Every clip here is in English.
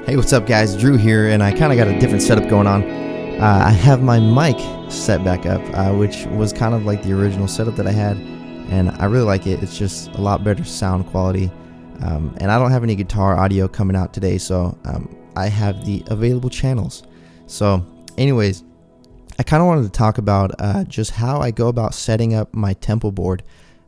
Hey, what's up guys, Drew here, and I kind of got a different setup going on. I have my mic set back up, which was kind of like the original setup that I had, and I really like it. It's just a lot better sound quality, and I don't have any guitar audio coming out today, so I have the available channels. So anyways, I kind of wanted to talk about just how I go about setting up my Templeboard.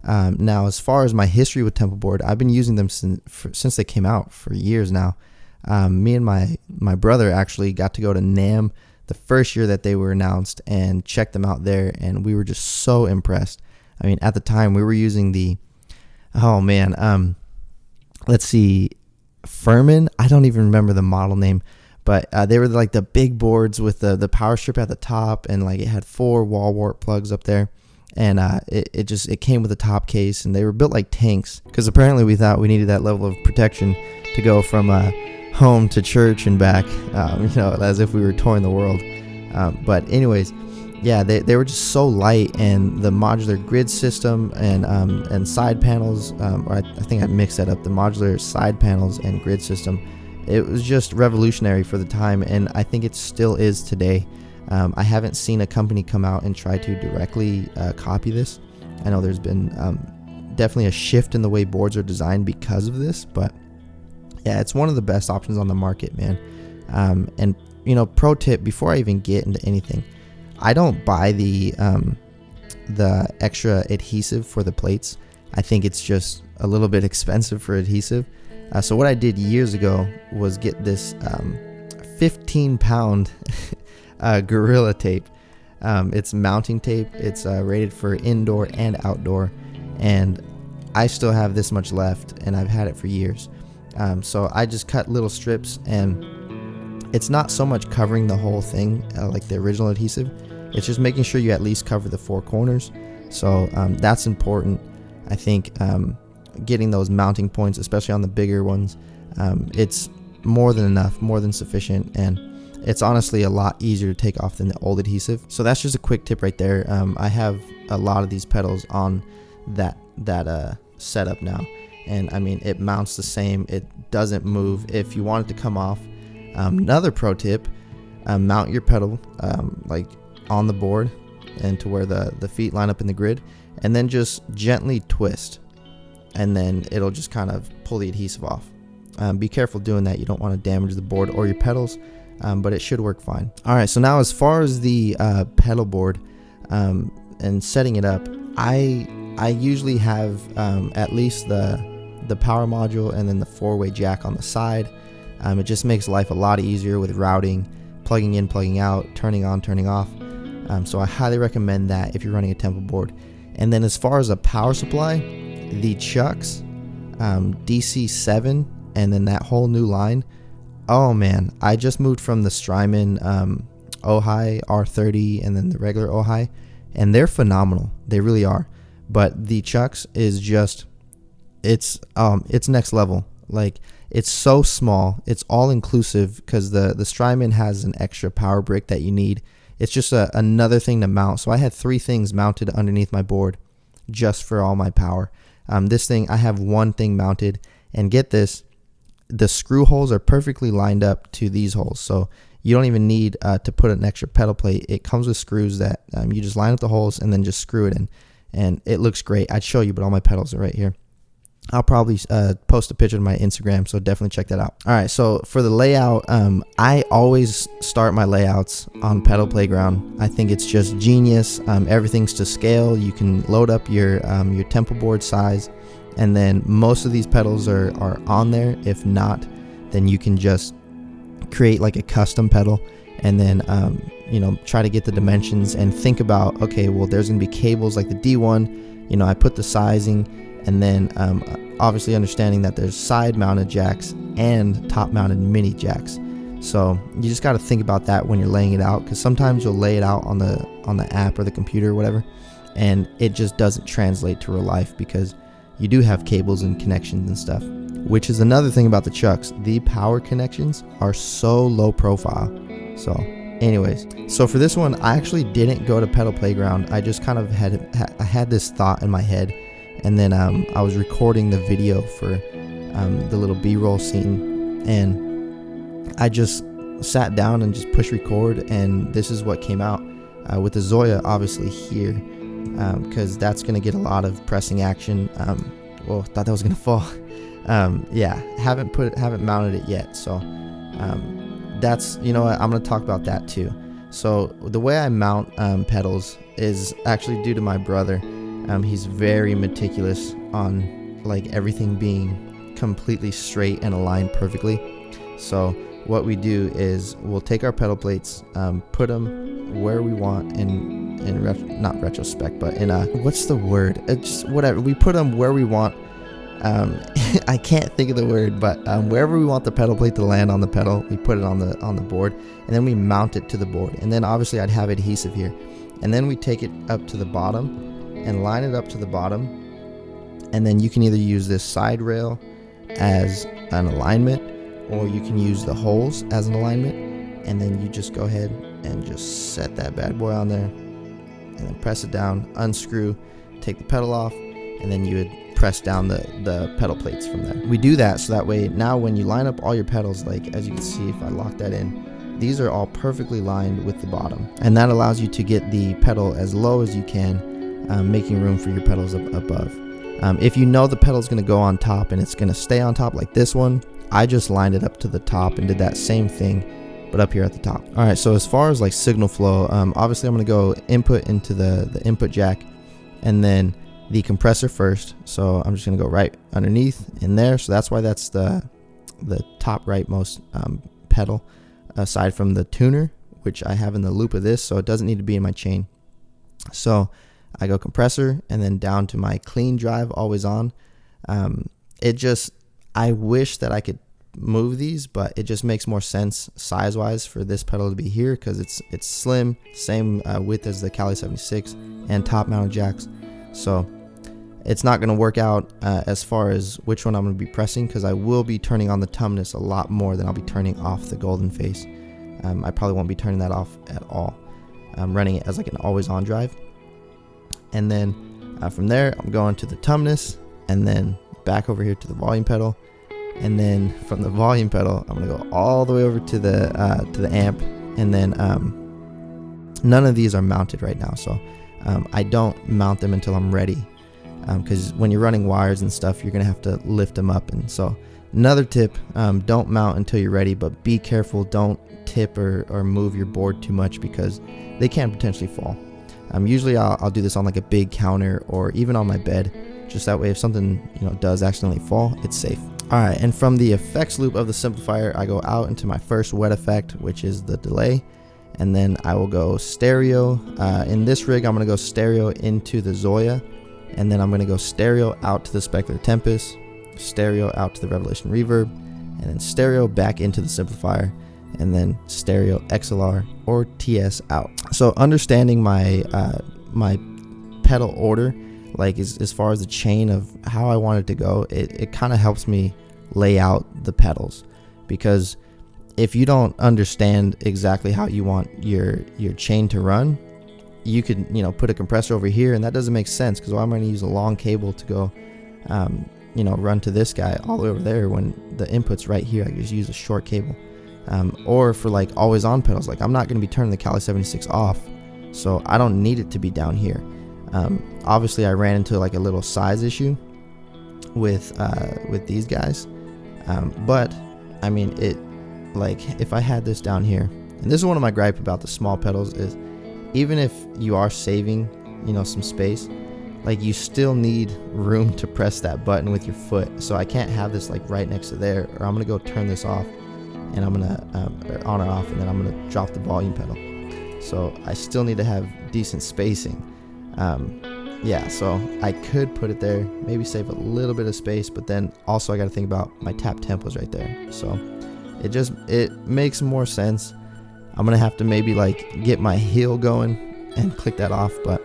Now, as far as my history with Templeboard, I've been using them since they came out for years now. Me and my brother actually got to go to NAMM the first year that they were announced and check them out there, and we were just so impressed. I mean, at the time we were using the, let's see, Furman. I don't even remember the model name, but they were like the big boards with the power strip at the top, and like it had 4 wall wart plugs up there, and it came with a top case, and they were built like tanks because apparently we thought we needed that level of protection to go from home to church and back, as if we were touring the world. But anyways, yeah, they were just so light, and the modular grid system and side panels, or I think I mixed that up, the modular side panels and grid system, it was just revolutionary for the time, and I think it still is today. I haven't seen a company come out and try to directly copy this. I know there's been definitely a shift in the way boards are designed because of this, but yeah, it's one of the best options on the market, man. And pro tip, before I even get into anything, I don't buy the extra adhesive for the plates. I think it's just a little bit expensive for adhesive. So what I did years ago was get this 15-pound Gorilla tape. It's mounting tape. It's rated for indoor and outdoor, and I still have this much left, and I've had it for years. So I just cut little strips, and it's not so much covering the whole thing like the original adhesive. It's just making sure you at least cover the 4 corners. So that's important. I think getting those mounting points, especially on the bigger ones, it's more than enough, more than sufficient, and it's honestly a lot easier to take off than the old adhesive. So that's just a quick tip right there. I have a lot of these pedals on that setup now, and I mean, it mounts the same. It doesn't move. If you want it to come off, another pro tip, mount your pedal like on the board and to where the feet line up in the grid, and then just gently twist, and then it'll just kind of pull the adhesive off. Be careful doing that. You don't want to damage the board or your pedals, but it should work fine. All right, so now as far as the pedal board and setting it up, I usually have at least the power module and then the 4-way jack on the side. It just makes life a lot easier with routing, plugging in, plugging out, turning on, turning off. So I highly recommend that if you're running a Templeboard. And then as far as a power supply, the Chucks, DC7, and then that whole new line. Oh man, I just moved from the Strymon O-Hi, R30, and then the regular O-Hi, and they're phenomenal. They really are. But the Chucks is just, it's next level. Like, it's so small, it's all inclusive, because the Strymon has an extra power brick that you need. It's just another thing to mount. So I had 3 things mounted underneath my board just for all my power. This thing, I have 1 thing mounted, and get this, the screw holes are perfectly lined up to these holes. So you don't even need to put an extra pedal plate. It comes with screws that you just line up the holes and then just screw it in, and it looks great. I'd show you, but all my pedals are right here. I'll probably post a picture to my Instagram, so definitely check that out. All right, so for the layout, I always start my layouts on Pedal Playground. I think it's just genius. Everything's to scale. You can load up your Templeboard size, and then most of these pedals are on there. If not, then you can just create like a custom pedal, and then try to get the dimensions and think about, okay, well, there's gonna be cables like the D1. I put the sizing. And then obviously understanding that there's side mounted jacks and top mounted mini jacks. So you just got to think about that when you're laying it out, because sometimes you'll lay it out on the app or the computer or whatever, and it just doesn't translate to real life because you do have cables and connections and stuff, which is another thing about the Chucks. The power connections are so low profile. So anyways, so for this one, I actually didn't go to Pedal Playground. I just kind of had this thought in my head. And then I was recording the video for the little B-roll scene, and I just sat down and just pushed record, and this is what came out with the ZOIA obviously here, because that's going to get a lot of pressing action. Well, thought that was going to fall. Yeah, haven't mounted it yet, so that's, I'm going to talk about that too. So the way I mount pedals is actually due to my brother. He's very meticulous on like everything being completely straight and aligned perfectly. So what we do is we'll take our pedal plates, put them where we want not retrospect, but in a, what's the word? It's whatever. We put them where we want. I can't think of the word, but wherever we want the pedal plate to land on the pedal, we put it on the board, and then we mount it to the board. And then obviously I'd have adhesive here, and then we take it up to the bottom and line it up to the bottom, and then you can either use this side rail as an alignment, or you can use the holes as an alignment, and then you just go ahead and just set that bad boy on there, and then press it down, unscrew, take the pedal off, and then you would press down the pedal plates from there. We do that so that way now when you line up all your pedals, like as you can see, if I lock that in, these are all perfectly lined with the bottom, and that allows you to get the pedal as low as you can, making room for your pedals above. If you know the pedal is going to go on top and it's going to stay on top like this one, I just lined it up to the top and did that same thing, but up here at the top. All right, so as far as like signal flow, obviously I'm going to go input into the input jack, and then the compressor first. So I'm just going to go right underneath in there. So that's why that's the top rightmost pedal, aside from the tuner, which I have in the loop of this, so it doesn't need to be in my chain. So I go compressor and then down to my clean drive, always on. I wish that I could move these, but it just makes more sense size wise for this pedal to be here because it's slim, same width as the Cali 76 and top mounted jacks. So it's not going to work out as far as which one I'm going to be pressing, because I will be turning on the tumness a lot more than I'll be turning off the golden face. I probably won't be turning that off at all. I'm running it as like an always on drive. And then from there, I'm going to the tumness, and then back over here to the volume pedal. And then from the volume pedal, I'm going to go all the way over to the amp. And then none of these are mounted right now. So I don't mount them until I'm ready. Because when you're running wires and stuff, you're going to have to lift them up. And so another tip, don't mount until you're ready, but be careful. Don't tip or move your board too much because they can potentially fall. Usually I'll do this on like a big counter or even on my bed, just that way if something does accidentally fall, it's safe. Alright, and from the effects loop of the simplifier, I go out into my first wet effect, which is the delay, and then I will go stereo. In this rig, I'm going to go stereo into the ZOIA, and then I'm going to go stereo out to the Specular Tempest, stereo out to the Revelation Reverb, and then stereo back into the simplifier. and then stereo, XLR, or TS out. So understanding my my pedal order, like as far as the chain of how I want it to go, it kind of helps me lay out the pedals, because if you don't understand exactly how you want your chain to run, you could, you know, put a compressor over here, and that doesn't make sense, because I'm going to use a long cable to go you know, run to this guy all the way over there when the input's right here. I just use a short cable. Or for like always on pedals, like I'm not going to be turning the Cali 76 off, so I don't need it to be down here. Obviously I ran into like a little size issue with these guys, but I mean, it, like if I had this down here, and this is one of my gripe about the small pedals, is even if you are saving, you know, some space, like you still need room to press that button with your foot. So I can't have this like right next to there, or I'm gonna go turn this off, and I'm gonna on or off, and then I'm gonna drop the volume pedal. So I still need to have decent spacing. Yeah, so I could put it there, maybe save a little bit of space, but then also I got to think about my tap tempos right there. So it makes more sense. I'm gonna have to maybe like get my heel going and click that off, but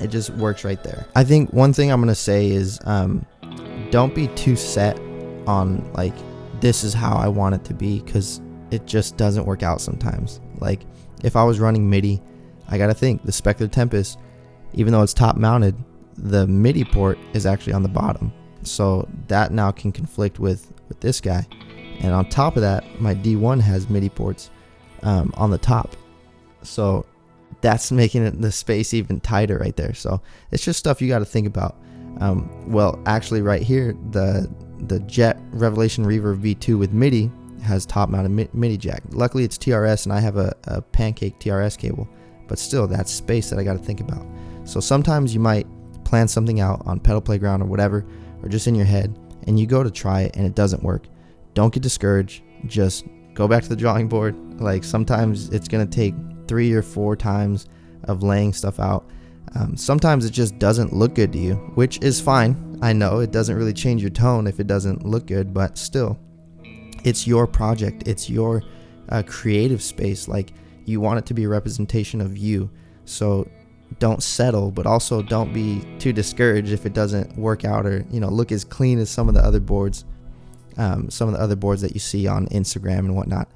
it just works right there. I think one thing I'm gonna say is don't be too set on like this is how I want it to be, because it just doesn't work out sometimes. Like if I was running MIDI, I gotta think the Spectre Tempest, even though it's top mounted, the MIDI port is actually on the bottom, so that now can conflict with this guy. And on top of that, my D1 has MIDI ports on the top, so that's making it the space even tighter right there. So it's just stuff you got to think about. Well, actually right here, the Jet Revelation Reverb V2 with MIDI has top mounted MIDI jack. Luckily it's TRS and I have a pancake TRS cable, but still that's space that I got to think about. So sometimes you might plan something out on Pedal Playground or whatever, or just in your head, and you go to try it and it doesn't work. Don't get discouraged, just go back to the drawing board. Like sometimes it's gonna take 3 or 4 times of laying stuff out. Sometimes it just doesn't look good to you, which is fine. I know it doesn't really change your tone if it doesn't look good, but still, it's your project, it's your creative space. Like you want it to be a representation of you, so don't settle, but also don't be too discouraged if it doesn't work out, or you know, look as clean as some of the other boards that you see on Instagram and whatnot.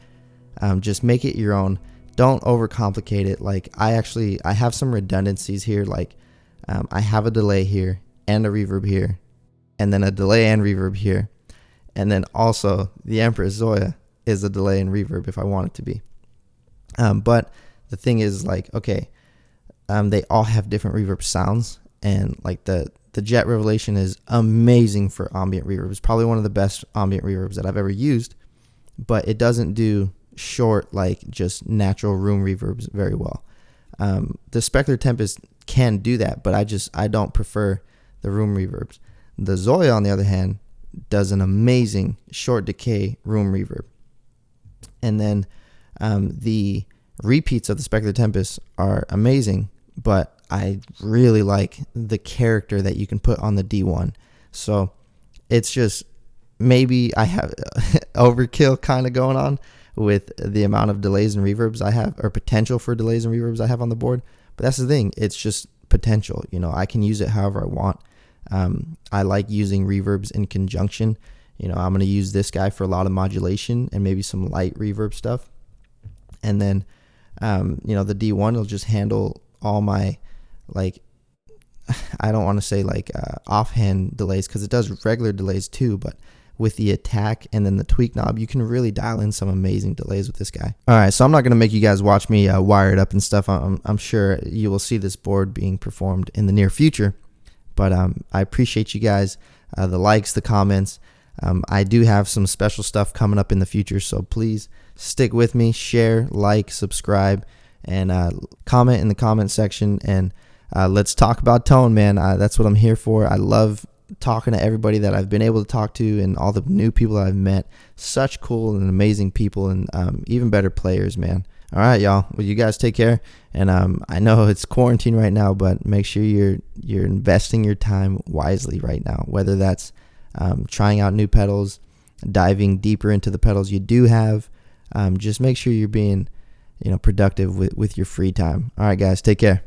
Just make it your own. Don't overcomplicate it. Like I have some redundancies here. Like I have a delay here and a reverb here, and then a delay and reverb here, and then also the Empress ZOIA is a delay and reverb if I want it to be. But the thing is, like, okay, they all have different reverb sounds, and like the Jet Revelation is amazing for ambient reverb. It's probably one of the best ambient reverbs that I've ever used, but it doesn't do short, like just natural room reverbs very well. The Spectre Tempest can do that, but I don't prefer the room reverbs. The ZOIA, on the other hand, does an amazing short decay room reverb. And then the repeats of the Spectre Tempest are amazing, but I really like the character that you can put on the D1. So it's just, maybe I have overkill kind of going on with the amount of delays and reverbs I have, or potential for delays and reverbs I have on the board. But that's the thing, it's just potential. You know, I can use it however I want. I like using reverbs in conjunction. You know, I'm going to use this guy for a lot of modulation and maybe some light reverb stuff. And then, you know, the D1 will just handle all my, like, I don't want to say like offhand delays, because it does regular delays too, but with the attack and then the tweak knob, you can really dial in some amazing delays with this guy. All right, so I'm not going to make you guys watch me wire it up and stuff. I'm sure you will see this board being performed in the near future, but I appreciate you guys, the likes, the comments. I do have some special stuff coming up in the future, so please stick with me, share, like, subscribe, and comment in the comment section, and let's talk about tone, man. That's what I'm here for. I love talking to everybody that I've been able to talk to, and all the new people that I've met. Such cool and amazing people, and even better players, man. All right, y'all. Well, you guys take care, and I know it's quarantine right now, but make sure you're investing your time wisely right now, whether that's trying out new pedals, diving deeper into the pedals you do have, Just make sure you're being, productive with your free time. All right, guys, take care.